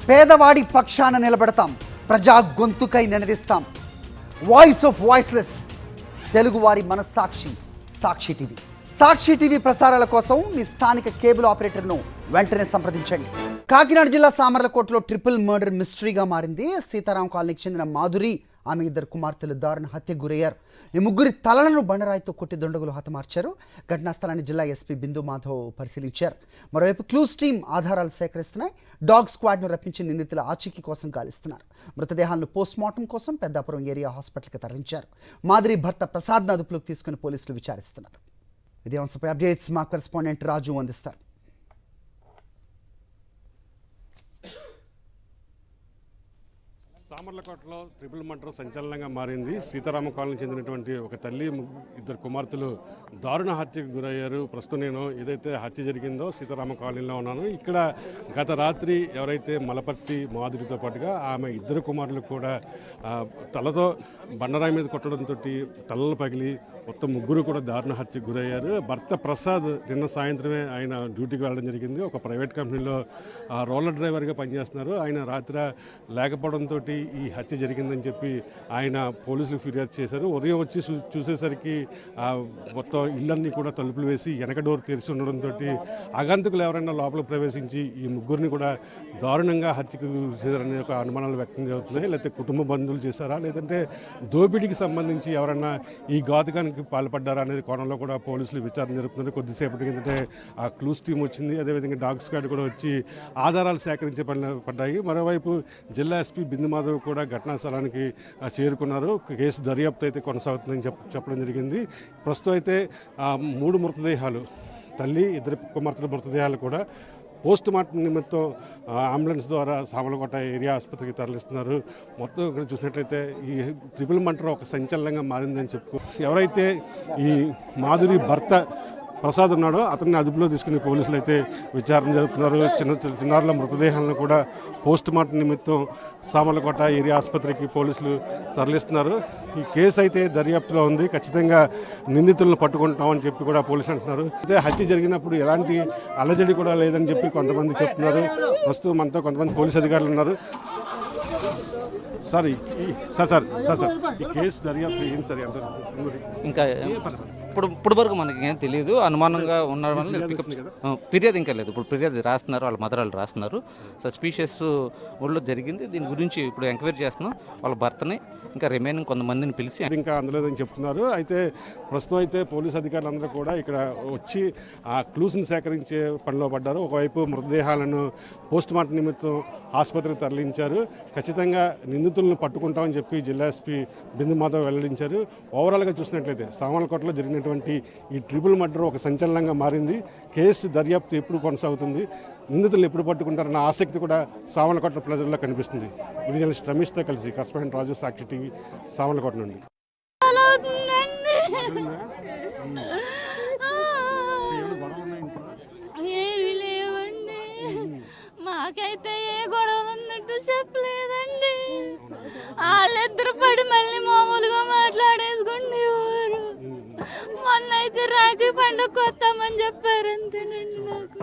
పేదవాడి పక్షాన నిలబడతాం, ప్రజా గొంతుకై నినదిస్తాం. వాయిస్ ఆఫ్ వాయిస్లెస్, తెలుగువారి మనస్సాక్షి సాక్షి టీవీ. సాక్షి టీవీ ప్రసారాల కోసం మీ స్థానిక కేబుల్ ఆపరేటర్ను వెంటనే సంప్రదించండి. కాకినాడ జిల్లా సామర్లకోటలో ట్రిపుల్ మర్డర్ మిస్టరీగా మారింది. సీతారాం కాలనీకి చెందిన మాధురి, ఆమె ఇద్దరు కుమార్తెలు దారుణ హత్యకు గురయ్యారు. ఈ ముగ్గురి తలలను బండరాయితో కొట్టి దుండగులు హతమార్చారు. ఘటనా స్థలాన్ని జిల్లా ఎస్పీ బిందు మాధవ్ పరిశీలించారు. మరోవైపు క్లూస్ టీం ఆధారాలు సేకరిస్తున్నాయి. డాగ్ స్క్వాడ్ను రప్పించి నిందితుల ఆచూకీ కోసం గాలిస్తున్నారు. మృతదేహాలను పోస్ట్మార్టం కోసం పెద్దాపురం ఏరియా హాస్పిటల్కి తరలించారు. మాధురి భర్త ప్రసాద్ను అదుపులోకి తీసుకుని పోలీసులు విచారిస్తున్నారు. ఇదే అంశంపై అప్డేట్స్ మా కరెస్పాండెంట్ రాజు అందిస్తారు. సామర్లకోటలో ట్రిపుల్ మర్డర్ సంచలనంగా మారింది. సీతారామ కాలనీకి చెందినటువంటి ఒక తల్లి, ఇద్దరు కుమార్తెలు దారుణ హత్యకు గురయ్యారు. ప్రస్తుతం నేను ఏదైతే హత్య జరిగిందో సీతారామ కాలనీలో ఉన్నాను. ఇక్కడ గత రాత్రి ఎవరైతే మలపర్తి మాధురితో పాటుగా ఆమె ఇద్దరు కుమారులు కూడా తలతో బండరాయి మీద కొట్టడంతో తలలు పగిలి మొత్తం ముగ్గురు కూడా దారుణ హత్యకు గురయ్యారు. భర్త ప్రసాద్ నిన్న సాయంత్రమే ఆయన డ్యూటీకి వెళ్ళడం జరిగింది. ఒక ప్రైవేట్ కంపెనీలో రోలర్ డ్రైవర్గా పనిచేస్తున్నారు. ఆయన రాత్రి లేకపోవడంతో ఈ హత్య జరిగిందని చెప్పి ఆయన పోలీసులకు ఫిర్యాదు చేశారు. ఉదయం వచ్చి చూసేసరికి మొత్తం ఇళ్ళన్నీ కూడా తలుపులు వేసి వెనక డోర్ తెరిచి ఉండడంతో ఆగంతుకులు ఎవరైనా లోపల ప్రవేశించి ఈ ముగ్గురిని కూడా దారుణంగా హత్యకు చేశారనే ఒక అనుమానాలు వ్యక్తం అవుతున్నాయి. లేకపోతే కుటుంబ బంధువులు చేశారా, లేదంటే దోపిడీకి సంబంధించి ఎవరన్నా ఈ ఘాతుకానికి పాల్పడ్డారా అనేది కోణంలో కూడా పోలీసులు విచారణ జరుపుతున్నారు. కొద్దిసేపటి కిందటే ఆ క్లూస్ టీం వచ్చింది. అదేవిధంగా డాగ్ స్క్వాడ్ కూడా వచ్చి ఆధారాలు సేకరించే పనులు పడ్డాయి. మరోవైపు జిల్లా ఎస్పీ బిందు మాధవ్ కూడా ఘటనా స్థలానికి చేరుకున్నారు. కేసు దర్యాప్తు అయితే కొనసాగుతుందని చెప్పడం జరిగింది. ప్రస్తుతం అయితే 3 మృతదేహాలు, తల్లి, ఇద్దరు కుమార్తెల మృతదేహాలు కూడా పోస్ట్ మార్టం నిమిత్తం అంబులెన్స్ ద్వారా సామర్లకోట ఏరియా ఆసుపత్రికి తరలిస్తున్నారు. మొత్తం ఇక్కడ చూసినట్లయితే ఈ ట్రిపుల్ మర్డర్ ఒక సంచలనంగా మారిందని చెప్పుకో. ఎవరైతే ఈ మాధురి భర్త ప్రసాద్ ఉన్నాడో అతన్ని అదుపులో తీసుకుని పోలీసులు అయితే విచారణ జరుపుతున్నారు. చిన్నారుల మృతదేహాలను కూడా పోస్ట్ మార్టం నిమిత్తం సామర్లకోట ఏరియా ఆసుపత్రికి పోలీసులు తరలిస్తున్నారు. ఈ కేసు అయితే దర్యాప్తులో ఉంది. ఖచ్చితంగా నిందితులను పట్టుకుంటామని చెప్పి కూడా పోలీసులు అంటున్నారు. అయితే హత్య జరిగినప్పుడు ఎలాంటి అలజడి కూడా లేదని చెప్పి కొంతమంది చెప్తున్నారు. ప్రస్తుతం మనతో కొంతమంది పోలీసు అధికారులు ఉన్నారు. సార్ ఈ కేసు దర్యాప్తు ఏంటి సార్? ఇంకా ఇప్పుడు వరకు మనకి ఏం తెలియదు. అనుమానంగా ఉన్న ఫిర్యాదు ఇంకా లేదు. ఇప్పుడు ఫిర్యాదు రాస్తున్నారు, వాళ్ళ మదరాలు రాస్తున్నారు. సస్పీషియస్ ఊళ్ళో జరిగింది. దీని గురించి ఇప్పుడు ఎంక్వైరీ చేస్తున్నాం. వాళ్ళ భర్తని ఇంకా రిమైనింగ్ కొంతమందిని పిలిచి ఇంకా అందలేదని చెప్తున్నారు. అయితే ప్రస్తుతం అయితే పోలీసు అధికారులందరూ కూడా ఇక్కడ వచ్చి ఆ క్లూస్ని సేకరించే పనిలో పడ్డారు. ఒకవైపు మృతదేహాలను పోస్ట్ మార్టం నిమిత్తం ఆసుపత్రికి తరలించారు. ఖచ్చితంగా నిందితులను పట్టుకుంటామని చెప్పి జిల్లా ఎస్పీ బిందు మాధవ్ వెల్లడించారు. ఓవరాల్గా చూసినట్లయితే సామర్లకోటలో జరిగినటువంటి ఈ ట్రిపుల్ మర్డర్ ఒక సంచలనంగా మారింది. కేసు దర్యాప్తు ఎప్పుడు కొనసాగుతుంది, నిందితులు ఎప్పుడు పట్టుకుంటారన్న ఆసక్తి కూడా సామర్లకోట ప్రజల్లో కనిపిస్తుంది. జర్నలిస్ట్ రమేష్తో కలిసి కరెస్పాండెంట్ రాజు, సాక్షి టీవీ, సామర్లకోట నుండి. మాకైతే ఏ గొడవలు ఉన్నట్టు చెప్పలేదండి. వాళ్ళిద్దరు పడి మళ్ళీ మామూలుగా మాట్లాడేసుకుండేవారు. మొన్న అయితే రాఖీ పండుగ వస్తామని చెప్పారు. అంతేనండి. నాకు